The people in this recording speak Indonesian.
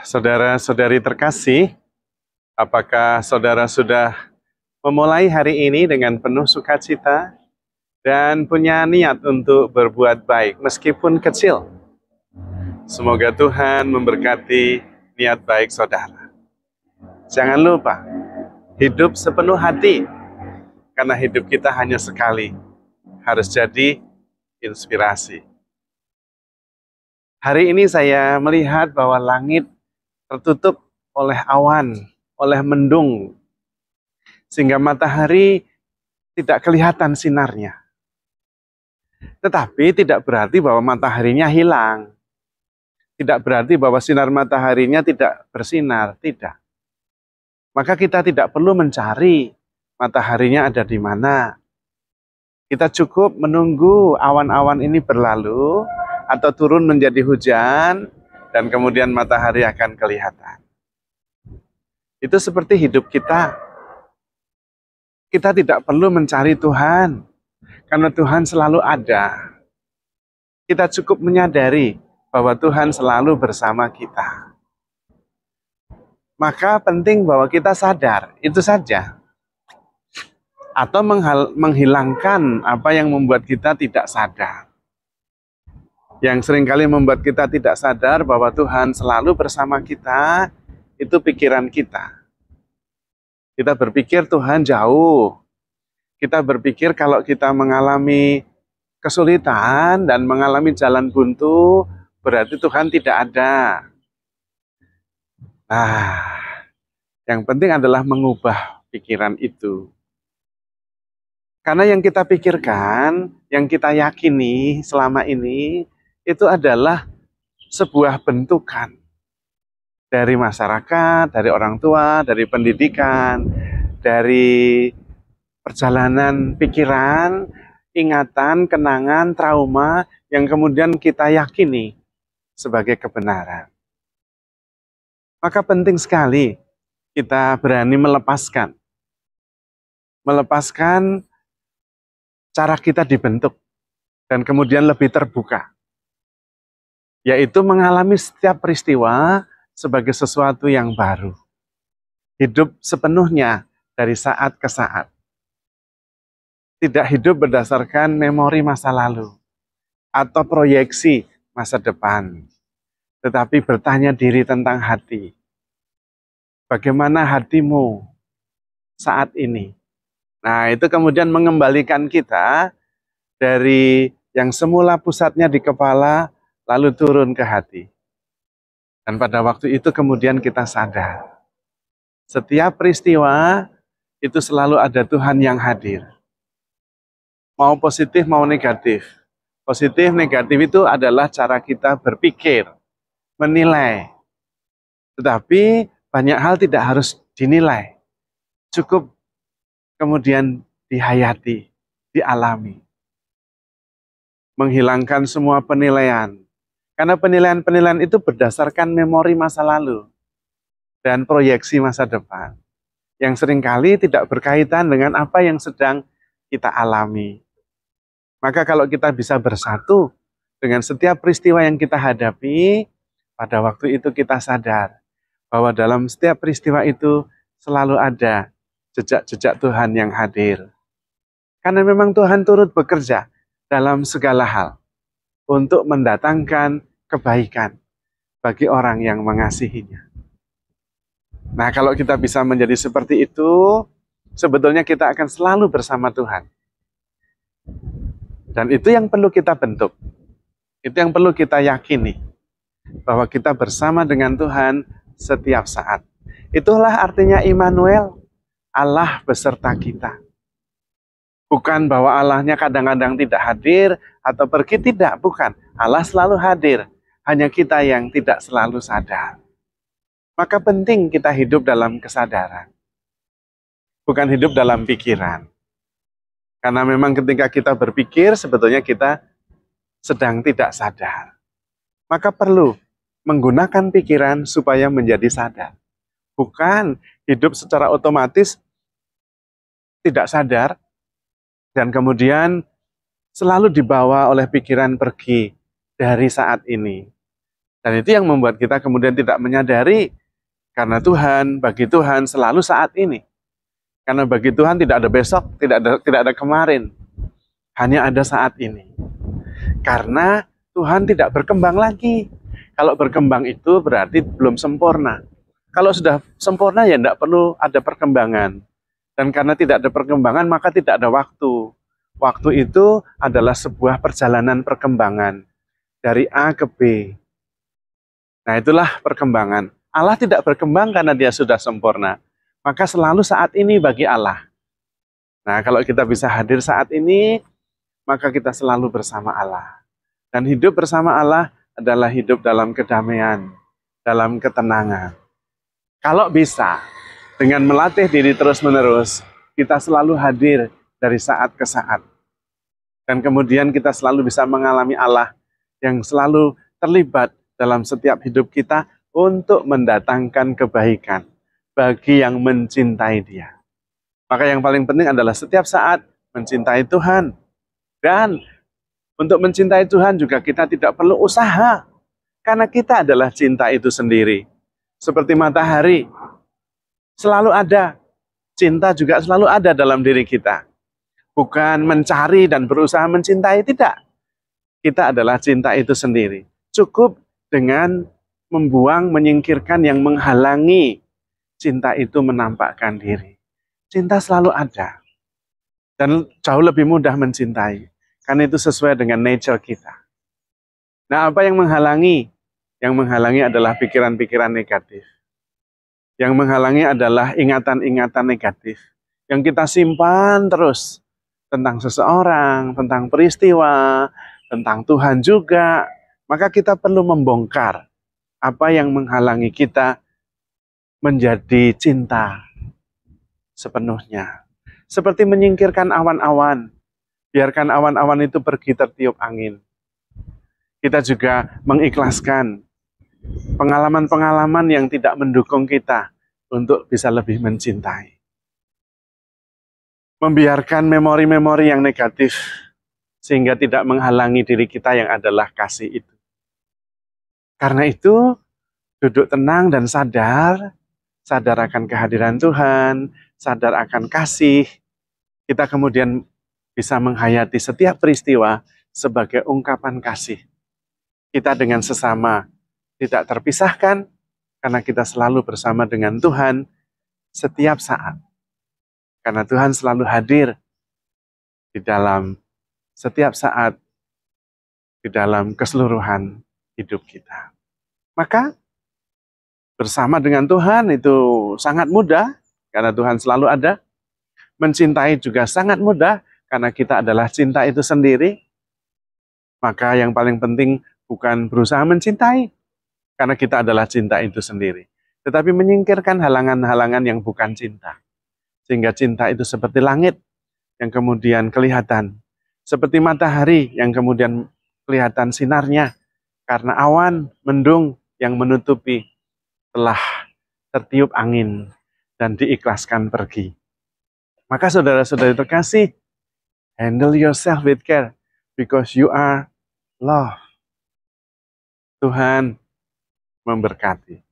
Saudara-saudari terkasih, apakah saudara sudah memulai hari ini dengan penuh sukacita dan punya niat untuk berbuat baik meskipun kecil? Semoga Tuhan memberkati niat baik saudara. Jangan lupa, hidup sepenuh hati, karena hidup kita hanya sekali, harus jadi inspirasi. Hari ini saya melihat bahwa langit tertutup oleh awan, oleh mendung, sehingga matahari tidak kelihatan sinarnya. Tetapi tidak berarti bahwa mataharinya hilang. Tidak berarti bahwa sinar mataharinya tidak bersinar, tidak. Maka kita tidak perlu mencari mataharinya ada di mana. Kita cukup menunggu awan-awan ini berlalu atau turun menjadi hujan, dan kemudian matahari akan kelihatan. Itu seperti hidup kita. Kita tidak perlu mencari Tuhan, karena Tuhan selalu ada. Kita cukup menyadari bahwa Tuhan selalu bersama kita. Maka penting bahwa kita sadar, itu saja. Atau menghilangkan apa yang membuat kita tidak sadar. Yang seringkali membuat kita tidak sadar bahwa Tuhan selalu bersama kita, itu pikiran kita. Kita berpikir Tuhan jauh. Kita berpikir kalau kita mengalami kesulitan dan mengalami jalan buntu, berarti Tuhan tidak ada. Nah, yang penting adalah mengubah pikiran itu. Karena yang kita pikirkan, yang kita yakini selama ini, itu adalah sebuah bentukan dari masyarakat, dari orang tua, dari pendidikan, dari perjalanan pikiran, ingatan, kenangan, trauma yang kemudian kita yakini sebagai kebenaran. Maka penting sekali kita berani melepaskan cara kita dibentuk dan kemudian lebih terbuka. Yaitu mengalami setiap peristiwa sebagai sesuatu yang baru. Hidup sepenuhnya dari saat ke saat. Tidak hidup berdasarkan memori masa lalu atau proyeksi masa depan. Tetapi bertanya diri tentang hati. Bagaimana hatimu saat ini? Nah, itu kemudian mengembalikan kita dari yang semula pusatnya di kepala, lalu turun ke hati. Dan pada waktu itu kemudian kita sadar. Setiap peristiwa itu selalu ada Tuhan yang hadir. Mau positif, mau negatif. Positif, negatif itu adalah cara kita berpikir, menilai. Tetapi banyak hal tidak harus dinilai. Cukup kemudian dihayati, dialami. Menghilangkan semua penilaian. Karena penilaian-penilaian itu berdasarkan memori masa lalu dan proyeksi masa depan yang seringkali tidak berkaitan dengan apa yang sedang kita alami. Maka kalau kita bisa bersatu dengan setiap peristiwa yang kita hadapi, pada waktu itu kita sadar bahwa dalam setiap peristiwa itu selalu ada jejak-jejak Tuhan yang hadir. Karena memang Tuhan turut bekerja dalam segala hal untuk mendatangkan kebaikan bagi orang yang mengasihinya. Nah, kalau kita bisa menjadi seperti itu, sebetulnya kita akan selalu bersama Tuhan. Dan itu yang perlu kita bentuk. Itu yang perlu kita yakini. Bahwa kita bersama dengan Tuhan setiap saat. Itulah artinya Immanuel, Allah beserta kita. Bukan bahwa Allahnya kadang-kadang tidak hadir atau pergi, tidak, bukan. Allah selalu hadir, hanya kita yang tidak selalu sadar. Maka penting kita hidup dalam kesadaran. Bukan hidup dalam pikiran. Karena memang ketika kita berpikir, sebetulnya kita sedang tidak sadar. Maka perlu menggunakan pikiran supaya menjadi sadar. Bukan hidup secara otomatis tidak sadar, dan kemudian selalu dibawa oleh pikiran pergi dari saat ini. Dan itu yang membuat kita kemudian tidak menyadari, karena Tuhan, bagi Tuhan selalu saat ini. Karena bagi Tuhan tidak ada besok, tidak ada kemarin. Hanya ada saat ini. Karena Tuhan tidak berkembang lagi. Kalau berkembang itu berarti belum sempurna. Kalau sudah sempurna ya tidak perlu ada perkembangan. Dan karena tidak ada perkembangan maka tidak ada waktu. Waktu itu adalah sebuah perjalanan perkembangan dari A ke B. Nah, itulah perkembangan. Allah tidak berkembang karena dia sudah sempurna. Maka selalu saat ini bagi Allah. Nah, kalau kita bisa hadir saat ini, maka kita selalu bersama Allah. Dan hidup bersama Allah adalah hidup dalam kedamaian, dalam ketenangan. Kalau bisa, dengan melatih diri terus-menerus, kita selalu hadir dari saat ke saat. Dan kemudian kita selalu bisa mengalami Allah yang selalu terlibat dalam setiap hidup kita untuk mendatangkan kebaikan bagi yang mencintai Dia. Maka yang paling penting adalah setiap saat mencintai Tuhan. Dan untuk mencintai Tuhan juga kita tidak perlu usaha. Karena kita adalah cinta itu sendiri. Seperti matahari, selalu ada. Cinta juga selalu ada dalam diri kita. Bukan mencari dan berusaha mencintai, tidak. Kita adalah cinta itu sendiri. Cukup dengan membuang, menyingkirkan yang menghalangi cinta itu menampakkan diri. Cinta selalu ada. Dan jauh lebih mudah mencintai. Karena itu sesuai dengan nature kita. Nah, apa yang menghalangi? Yang menghalangi adalah pikiran-pikiran negatif. Yang menghalangi adalah ingatan-ingatan negatif. Yang kita simpan terus. Tentang seseorang, tentang peristiwa, tentang Tuhan juga. Maka kita perlu membongkar apa yang menghalangi kita menjadi cinta sepenuhnya. Seperti menyingkirkan awan-awan. Biarkan awan-awan itu pergi tertiup angin. Kita juga mengikhlaskan pengalaman-pengalaman yang tidak mendukung kita untuk bisa lebih mencintai. Membiarkan memori-memori yang negatif sehingga tidak menghalangi diri kita yang adalah kasih itu. Karena itu, duduk tenang dan sadar akan kehadiran Tuhan, sadar akan kasih. Kita kemudian bisa menghayati setiap peristiwa sebagai ungkapan kasih. Kita dengan sesama tidak terpisahkan karena kita selalu bersama dengan Tuhan setiap saat. Karena Tuhan selalu hadir di dalam setiap saat, di dalam keseluruhan hidup kita. Maka bersama dengan Tuhan itu sangat mudah, karena Tuhan selalu ada. Mencintai juga sangat mudah, karena kita adalah cinta itu sendiri. Maka yang paling penting bukan berusaha mencintai, karena kita adalah cinta itu sendiri. Tetapi menyingkirkan halangan-halangan yang bukan cinta. Sehingga cinta itu seperti langit yang kemudian kelihatan. Seperti matahari yang kemudian kelihatan sinarnya. Karena awan mendung yang menutupi telah tertiup angin dan diikhlaskan pergi. Maka saudara-saudari terkasih, handle yourself with care because you are love. Tuhan memberkati.